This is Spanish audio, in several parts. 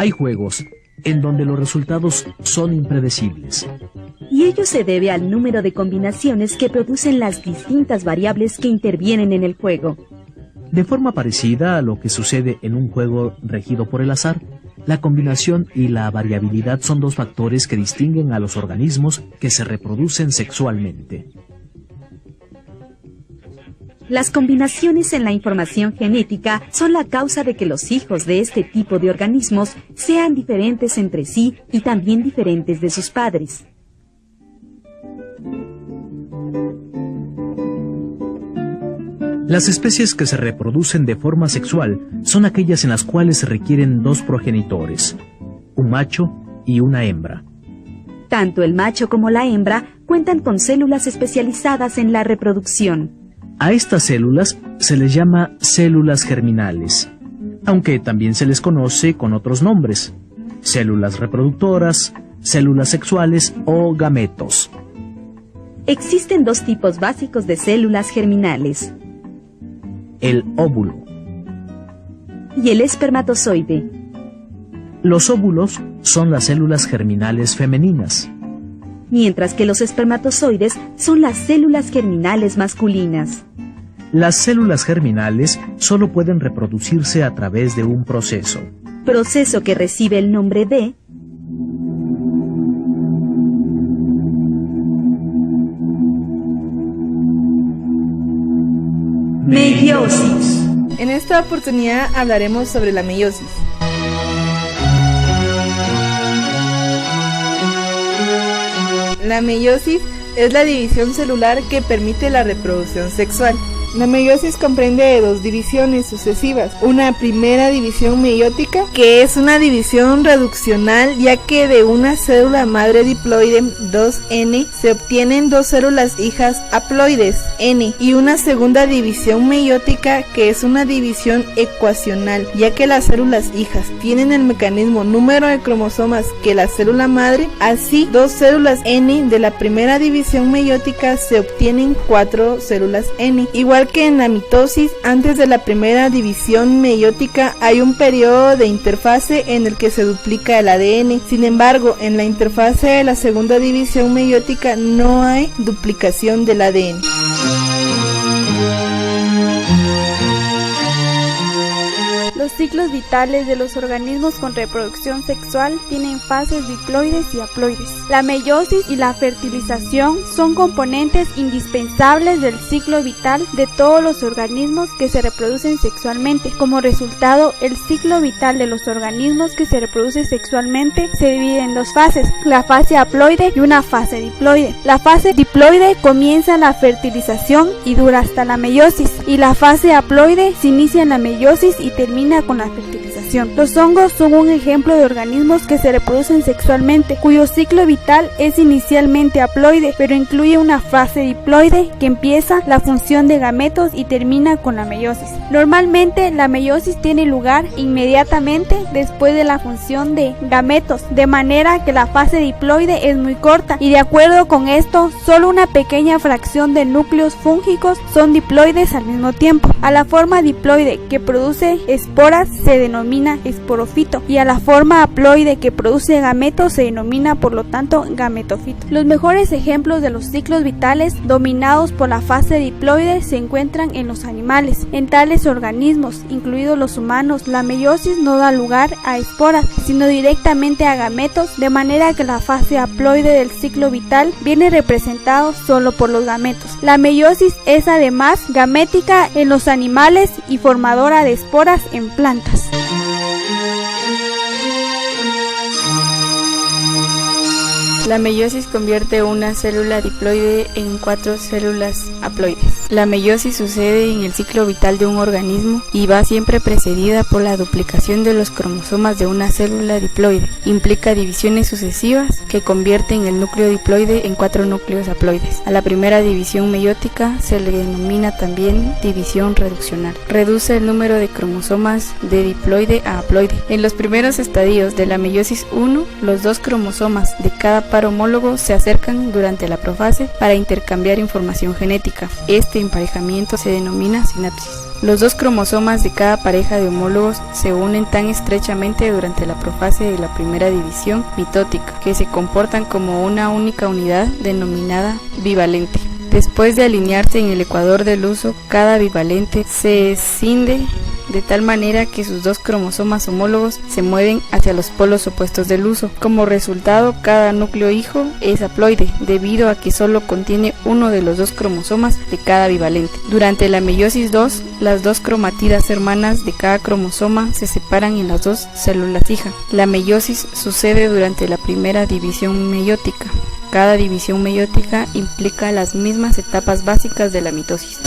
Hay juegos en donde los resultados son impredecibles. Y ello se debe al número de combinaciones que producen las distintas variables que intervienen en el juego. De forma parecida a lo que sucede en un juego regido por el azar, la combinación y la variabilidad son dos factores que distinguen a los organismos que se reproducen sexualmente. Las combinaciones en la información genética son la causa de que los hijos de este tipo de organismos sean diferentes entre sí y también diferentes de sus padres. Las especies que se reproducen de forma sexual son aquellas en las cuales se requieren dos progenitores, un macho y una hembra. Tanto el macho como la hembra cuentan con células especializadas en la reproducción. A estas células se les llama células germinales, aunque también se les conoce con otros nombres: células reproductoras, células sexuales o gametos. Existen dos tipos básicos de células germinales: el óvulo y el espermatozoide. Los óvulos son las células germinales femeninas, mientras que los espermatozoides son las células germinales masculinas. Las células germinales solo pueden reproducirse a través de un proceso que recibe el nombre de meiosis. En esta oportunidad hablaremos sobre la meiosis. La meiosis es la división celular que permite la reproducción sexual. La meiosis comprende de dos divisiones sucesivas: una primera división meiótica, que es una división reduccional, ya que de una célula madre diploide 2N se obtienen dos células hijas haploides N, y una segunda división meiótica, que es una división ecuacional, ya que las células hijas tienen el mismo número de cromosomas que la célula madre. Así, dos células N de la primera división meiótica se obtienen 4 células N. Igual que en la mitosis, antes de la primera división meiótica hay un periodo de interfase en el que se duplica el ADN. Sin embargo, en la interfase de la segunda división meiótica no hay duplicación del ADN. Los ciclos vitales de los organismos con reproducción sexual tienen fases diploides y haploides. La meiosis y la fertilización son componentes indispensables del ciclo vital de todos los organismos que se reproducen sexualmente. Como resultado, el ciclo vital de los organismos que se reproducen sexualmente se divide en dos fases: la fase haploide y una fase diploide. La fase diploide comienza la fertilización y dura hasta la meiosis, y la fase haploide se inicia en la meiosis y termina con la fertilización. Los hongos son un ejemplo de organismos que se reproducen sexualmente, cuyo ciclo vital es inicialmente haploide, pero incluye una fase diploide que empieza la función de gametos y termina con la meiosis. Normalmente, la meiosis tiene lugar inmediatamente después de la función de gametos, de manera que la fase diploide es muy corta, y de acuerdo con esto, solo una pequeña fracción de núcleos fúngicos son diploides al mismo tiempo. A la forma diploide que produce esporas se denomina esporofito, y a la forma haploide que produce gametos se denomina por lo tanto gametofito. Los mejores ejemplos de los ciclos vitales dominados por la fase diploide se encuentran en los animales. En tales organismos, incluidos los humanos, la meiosis no da lugar a esporas, sino directamente a gametos, de manera que la fase haploide del ciclo vital viene representado solo por los gametos. La meiosis es además gamética en los animales y formadora de esporas en plantas. La meiosis convierte una célula diploide en 4 células haploides. La meiosis sucede en el ciclo vital de un organismo y va siempre precedida por la duplicación de los cromosomas de una célula diploide. Implica divisiones sucesivas que convierten el núcleo diploide en 4 núcleos haploides. A la primera división meiótica se le denomina también división reduccional. Reduce el número de cromosomas de diploide a haploide. En los primeros estadios de la meiosis 1, los dos cromosomas de cada par homólogo se acercan durante la profase para intercambiar información genética. Este emparejamiento se denomina sinapsis. Los dos cromosomas de cada pareja de homólogos se unen tan estrechamente durante la profase de la primera división mitótica que se comportan como una única unidad denominada bivalente. Después de alinearse en el ecuador del uso, cada bivalente se escinde de tal manera que sus dos cromosomas homólogos se mueven hacia los polos opuestos del uso. Como resultado, cada núcleo hijo es haploide, debido a que solo contiene uno de los dos cromosomas de cada bivalente. Durante la meiosis 2, las dos cromatidas hermanas de cada cromosoma se separan en las dos células hija. La meiosis sucede durante la primera división meiótica. Cada división meiótica implica las mismas etapas básicas de la mitosis.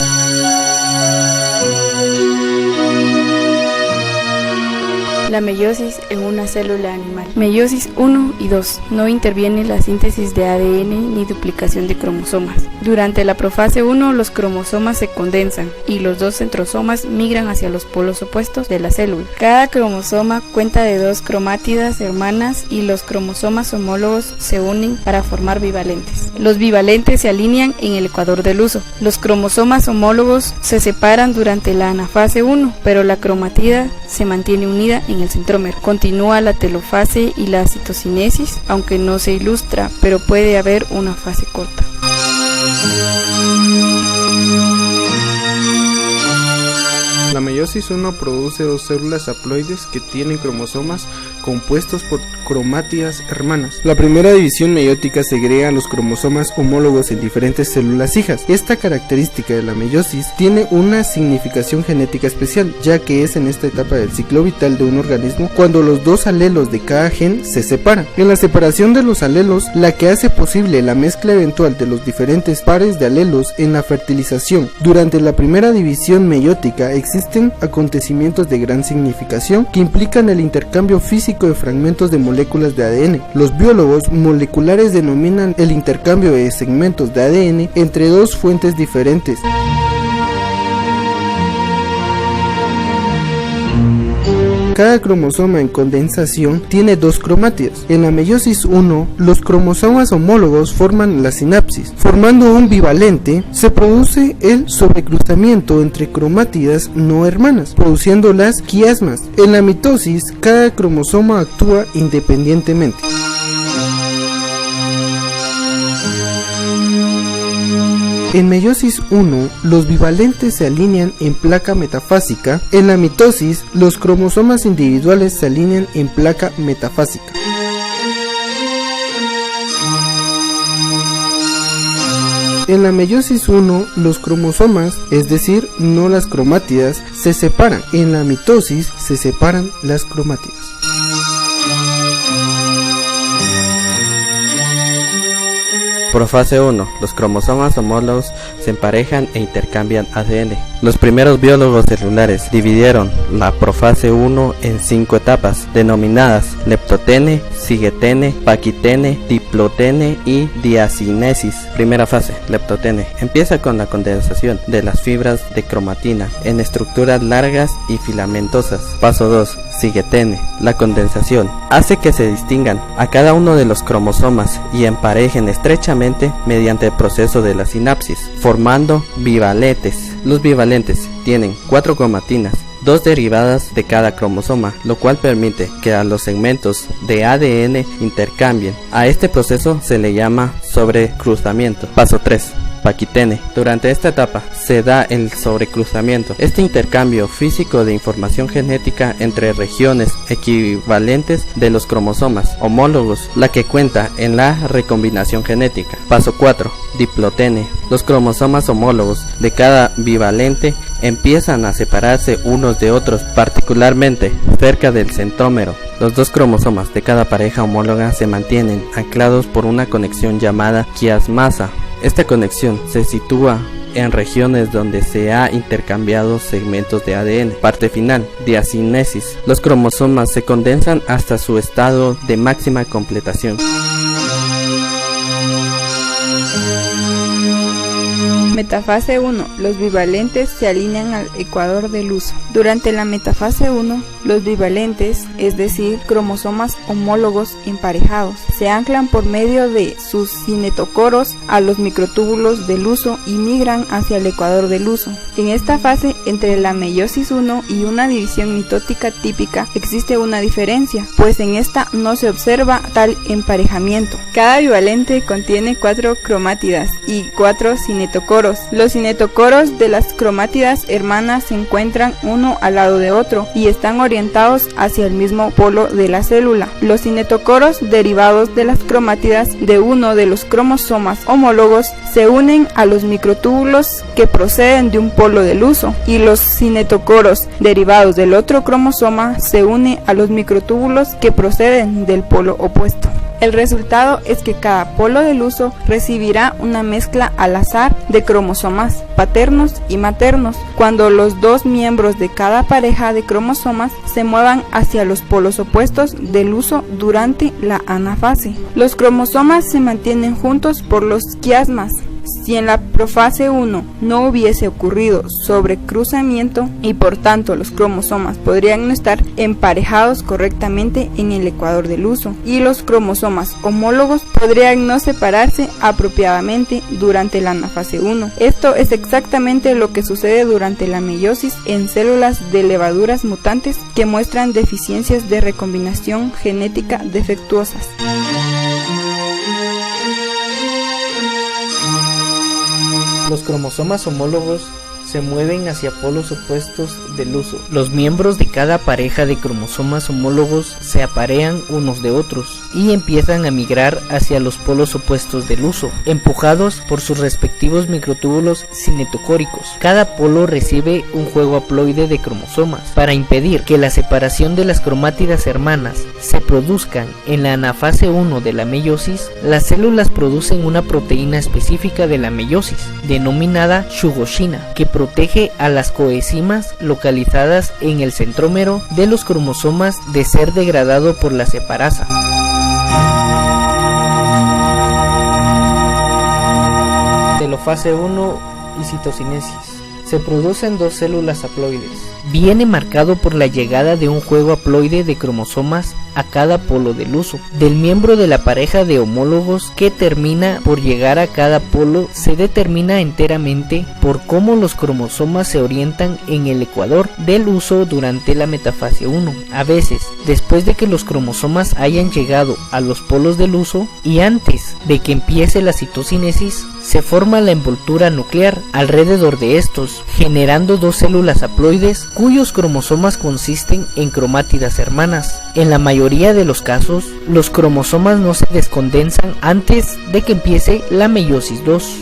La meiosis en una célula animal. Meiosis 1 y 2. No interviene la síntesis de ADN ni duplicación de cromosomas. Durante la profase 1, los cromosomas se condensan y los dos centrosomas migran hacia los polos opuestos de la célula. Cada cromosoma cuenta de dos cromátidas hermanas y los cromosomas homólogos se unen para formar bivalentes. Los bivalentes se alinean en el ecuador del uso. Los cromosomas homólogos se separan durante la anafase 1, pero la cromatida se mantiene unida en el centrómero. Continúa la telofase y la citocinesis, aunque no se ilustra, pero puede haber una fase corta. La meiosis 1 produce dos células haploides que tienen cromosomas compuestos por cromátidas hermanas. La primera división meiótica segrega los cromosomas homólogos en diferentes células hijas. Esta característica de la meiosis tiene una significación genética especial, ya que es en esta etapa del ciclo vital de un organismo cuando los dos alelos de cada gen se separan. En la separación de los alelos, la que hace posible la mezcla eventual de los diferentes pares de alelos en la fertilización. Durante la primera división meiótica existen acontecimientos de gran significación que implican el intercambio físico de fragmentos de moléculas de ADN. Los biólogos moleculares denominan el intercambio de segmentos de ADN entre dos fuentes diferentes. Cada cromosoma en condensación tiene dos cromátidas. En la meiosis 1, los cromosomas homólogos forman la sinapsis. Formando un bivalente, se produce el sobrecruzamiento entre cromátidas no hermanas, produciendo las quiasmas. En la mitosis, cada cromosoma actúa independientemente. En meiosis 1, los bivalentes se alinean en placa metafásica. En la mitosis, los cromosomas individuales se alinean en placa metafásica. En la meiosis 1, los cromosomas, es decir, no las cromátidas, se separan. En la mitosis, se separan las cromátidas. Profase 1. Los cromosomas homólogos se emparejan e intercambian ADN. Los primeros biólogos celulares dividieron la profase 1 en 5 etapas, denominadas leptotene, sigetene, paquitene, diplotene y diacinesis. Primera fase, leptotene. Empieza con la condensación de las fibras de cromatina en estructuras largas y filamentosas. Paso 2, sigetene. La condensación hace que se distingan a cada uno de los cromosomas y emparejen estrechamente mediante el proceso de la sinapsis, formando bivalentes. Los bivalentes tienen 4 cromatinas, 2 derivadas de cada cromosoma, lo cual permite que a los segmentos de ADN intercambien. A este proceso se le llama sobrecruzamiento. Paso 3. Paquitene. Durante esta etapa se da el sobrecruzamiento, este intercambio físico de información genética entre regiones equivalentes de los cromosomas homólogos, la que cuenta en la recombinación genética. Paso 4. Diplotene. Los cromosomas homólogos de cada bivalente empiezan a separarse unos de otros, particularmente cerca del centrómero. Los dos cromosomas de cada pareja homóloga se mantienen anclados por una conexión llamada quiasmasa. Esta conexión se sitúa en regiones donde se ha intercambiado segmentos de ADN. Parte final, diacinesis. Los cromosomas se condensan hasta su estado de máxima completación. Metafase 1. Los bivalentes se alinean al ecuador del uso. Durante la metafase 1, Los bivalentes, es decir, cromosomas homólogos emparejados, se anclan por medio de sus cinetocoros a los microtúbulos del huso y migran hacia el ecuador del huso. En esta fase, entre la meiosis 1 y una división mitótica típica, existe una diferencia, pues en esta no se observa tal emparejamiento. Cada bivalente contiene 4 cromátidas y 4 cinetocoros. Los cinetocoros de las cromátidas hermanas se encuentran uno al lado de otro y están orientados hacia el mismo polo de la célula. Los cinetocoros derivados de las cromátidas de uno de los cromosomas homólogos se unen a los microtúbulos que proceden de un polo del huso, y los cinetocoros derivados del otro cromosoma se unen a los microtúbulos que proceden del polo opuesto. El resultado es que cada polo del huso recibirá una mezcla al azar de cromosomas paternos y maternos, cuando los dos miembros de cada pareja de cromosomas se muevan hacia los polos opuestos del huso durante la anafase. Los cromosomas se mantienen juntos por los quiasmas. Si en la profase 1 no hubiese ocurrido sobrecruzamiento y por tanto los cromosomas podrían no estar emparejados correctamente en el ecuador del huso, y los cromosomas homólogos podrían no separarse apropiadamente durante la anafase 1. Esto es exactamente lo que sucede durante la meiosis en células de levaduras mutantes que muestran deficiencias de recombinación genética defectuosas. Los cromosomas homólogos se mueven hacia polos opuestos del huso. Los miembros de cada pareja de cromosomas homólogos se aparean unos de otros y empiezan a migrar hacia los polos opuestos del huso, empujados por sus respectivos microtúbulos cinetocóricos. Cada polo recibe un juego haploide de cromosomas. Para impedir que la separación de las cromátidas hermanas se produzcan en la anafase 1 de la meiosis, las células producen una proteína específica de la meiosis, denominada shugoshina, que protege a las coenzimas localizadas en el centrómero de los cromosomas de ser degradado por la separasa. Telofase 1 y citocinesis. Se producen 2 células haploides. Viene marcado por la llegada de un juego haploide de cromosomas a cada polo del huso. Del miembro de la pareja de homólogos que termina por llegar a cada polo se determina enteramente por cómo los cromosomas se orientan en el ecuador del huso durante la metafase 1. A veces, después de que los cromosomas hayan llegado a los polos del huso y antes de que empiece la citocinesis, se forma la envoltura nuclear alrededor de estos, generando 2 células haploides cuyos cromosomas consisten en cromátidas hermanas. En la mayoría de los casos, los cromosomas no se descondensan antes de que empiece la meiosis 2.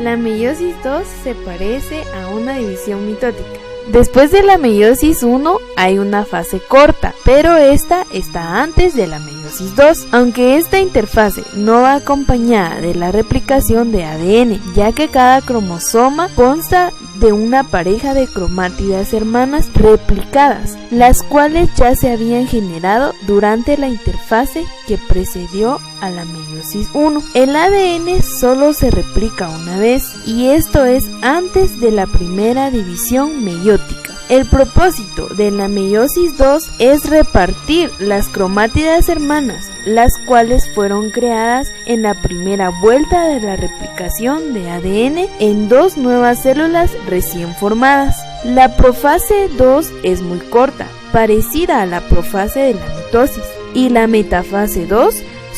La meiosis 2 se parece a una división mitótica. Después de la meiosis 1 hay una fase corta, pero esta está antes de la meiosis 2, aunque esta interfase no va acompañada de la replicación de ADN, ya que cada cromosoma consta de una pareja de cromátidas hermanas replicadas, las cuales ya se habían generado durante la interfase que precedió a la meiosis 1. El ADN solo se replica una vez, y esto es antes de la primera división meiótica. El propósito de la meiosis 2 es repartir las cromátidas hermanas, las cuales fueron creadas en la primera vuelta de la replicación de ADN en 2 nuevas células recién formadas. La profase 2 es muy corta, parecida a la profase de la mitosis, y la metafase 2,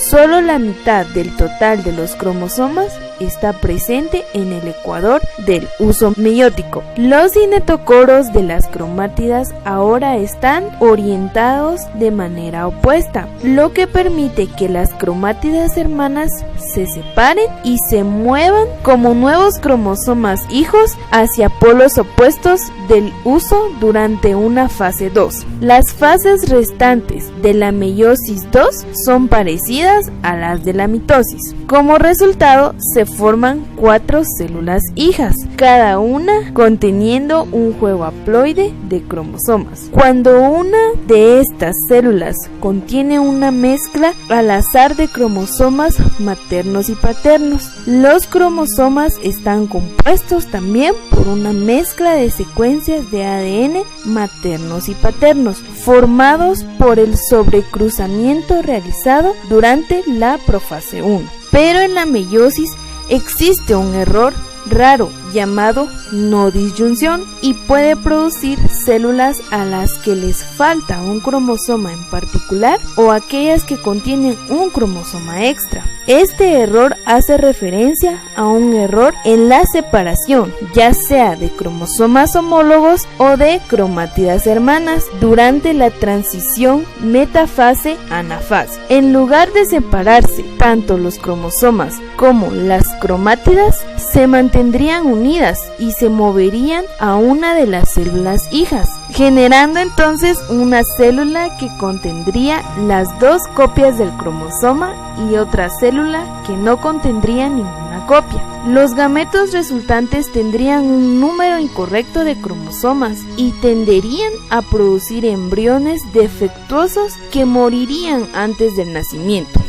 solo la mitad del total de los cromosomas está presente en el ecuador del huso meiótico. Los cinetocoros de las cromátidas ahora están orientados de manera opuesta, lo que permite que las cromátidas hermanas se separen y se muevan como nuevos cromosomas hijos hacia polos opuestos del huso durante una fase 2. Las fases restantes de la meiosis 2 son parecidas a las de la mitosis. Como resultado, se se forman 4 células hijas, cada una conteniendo un juego haploide de cromosomas. Cuando una de estas células contiene una mezcla al azar de cromosomas maternos y paternos, los cromosomas están compuestos también por una mezcla de secuencias de ADN maternos y paternos, formados por el sobrecruzamiento realizado durante la profase 1. Pero en la meiosis existe un error raro llamado no disyunción y puede producir células a las que les falta un cromosoma en particular o aquellas que contienen un cromosoma extra. Este error hace referencia a un error en la separación, ya sea de cromosomas homólogos o de cromátidas hermanas durante la transición metafase-anafase. En lugar de separarse tanto los cromosomas como las cromátidas, se mantendrían unidas y se moverían a una de las células hijas, generando entonces una célula que contendría las 2 copias del cromosoma y otra célula que no contendría ninguna copia. Los gametos resultantes tendrían un número incorrecto de cromosomas y tenderían a producir embriones defectuosos que morirían antes del nacimiento.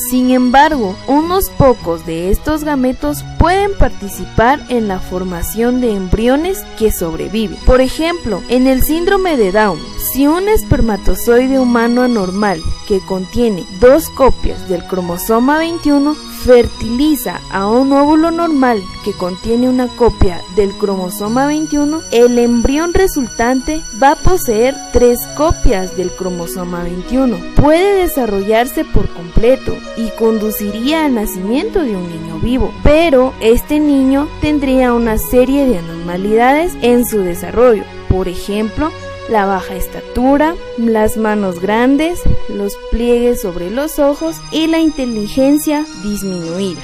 Sin embargo, unos pocos de estos gametos pueden participar en la formación de embriones que sobreviven. Por ejemplo, en el síndrome de Down, si un espermatozoide humano anormal que contiene 2 copias del cromosoma 21 fertiliza a un óvulo normal que contiene una copia del cromosoma 21, el embrión resultante va a poseer 3 copias del cromosoma 21. Puede desarrollarse por completo y conduciría al nacimiento de un niño vivo, pero este niño tendría una serie de anormalidades en su desarrollo, por ejemplo, la baja estatura, las manos grandes, los pliegues sobre los ojos y la inteligencia disminuida.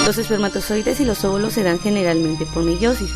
Los espermatozoides y los óvulos se dan generalmente por meiosis,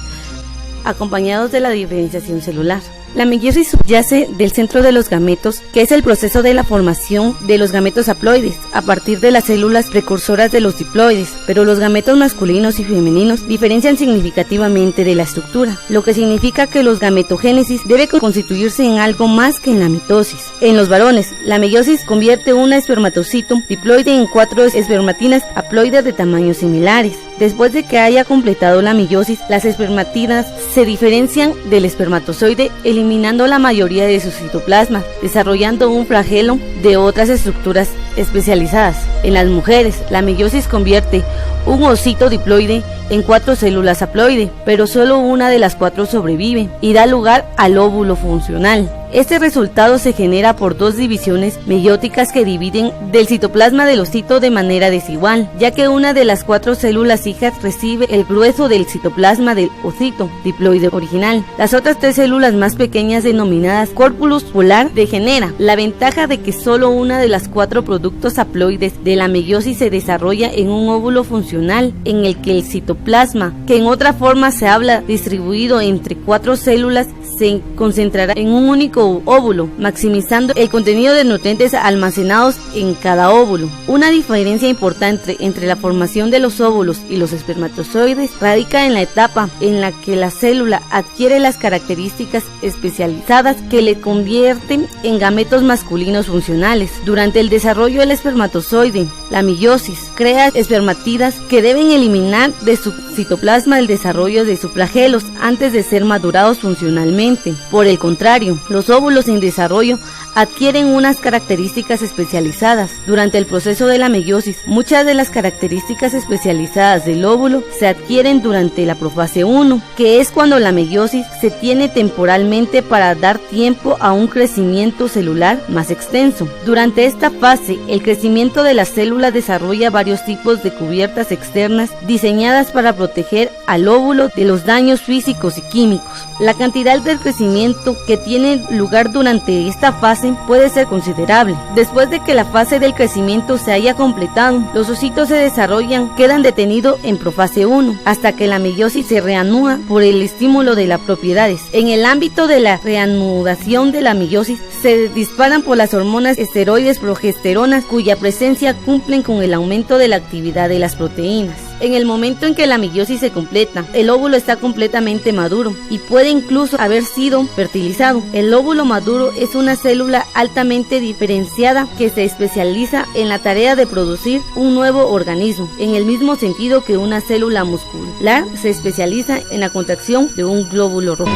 acompañados de la diferenciación celular. La meiosis subyace del centro de los gametos, que es el proceso de la formación de los gametos haploides a partir de las células precursoras de los diploides, pero los gametos masculinos y femeninos diferencian significativamente de la estructura, lo que significa que los gametogénesis debe constituirse en algo más que en la mitosis. En los varones, la meiosis convierte un espermatocito diploide en 4 espermatinas haploides de tamaños similares. Después de que haya completado la meiosis, las espermatinas se diferencian del espermatozoide eliminando la mayoría de su citoplasma, desarrollando un flagelo de otras estructuras especializadas. En las mujeres, la meiosis convierte un ovocito diploide en 4 células haploide, pero solo una de las 4 sobrevive y da lugar al óvulo funcional. Este resultado se genera por 2 divisiones meióticas que dividen del citoplasma del ovocito de manera desigual, ya que una de las 4 células hijas recibe el grueso del citoplasma del ovocito diploide original. Las otras 3 células más pequeñas, denominadas córpulus polar, degenera. La ventaja de que solo una de las 4 productos haploides de la meiosis se desarrolla en un óvulo funcional, en el que el citoplasma, que en otra forma se habla distribuido entre 4 células, se concentrará en un único óvulo, maximizando el contenido de nutrientes almacenados en cada óvulo. Una diferencia importante entre la formación de los óvulos y los espermatozoides radica en la etapa en la que la célula adquiere las características especializadas que le convierten en gametos masculinos funcionales. Durante el desarrollo del espermatozoide, la meiosis crea espermatidas que deben eliminar de su citoplasma el desarrollo de sus flagelos antes de ser madurados funcionalmente. Por el contrario, los óvulos en desarrollo adquieren unas características especializadas. Durante el proceso de la meiosis, muchas de las características especializadas del óvulo se adquieren durante la profase 1, que es cuando la meiosis se tiene temporalmente para dar tiempo a un crecimiento celular más extenso. Durante esta fase, el crecimiento de las células desarrolla varios tipos de cubiertas externas diseñadas para proteger al óvulo de los daños físicos y químicos. La cantidad del crecimiento que tiene lugar lugar durante esta fase puede ser considerable. Después de que la fase del crecimiento se haya completado, los ositos se desarrollan, quedan detenidos en profase 1, hasta que la meiosis se reanuda por el estímulo de las propiedades. En el ámbito de la reanudación de la meiosis, se disparan por las hormonas esteroides progesteronas, cuya presencia cumplen con el aumento de la actividad de las proteínas. En el momento en que la meiosis se completa, el óvulo está completamente maduro y puede incluso haber sido fertilizado. El óvulo maduro es una célula altamente diferenciada que se especializa en la tarea de producir un nuevo organismo, en el mismo sentido que una célula muscular se especializa en la contracción de un glóbulo rojo.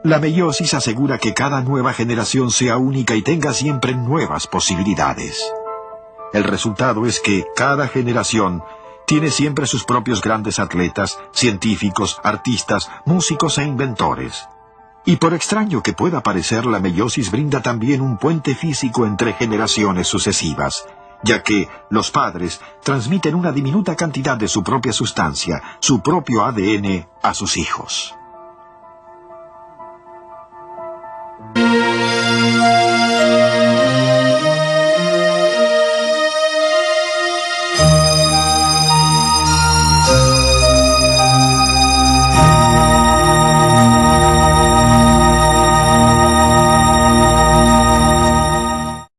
La meiosis asegura que cada nueva generación sea única y tenga siempre nuevas posibilidades. El resultado es que cada generación tiene siempre sus propios grandes atletas, científicos, artistas, músicos e inventores. Y por extraño que pueda parecer, la meiosis brinda también un puente físico entre generaciones sucesivas, ya que los padres transmiten una diminuta cantidad de su propia sustancia, su propio ADN, a sus hijos.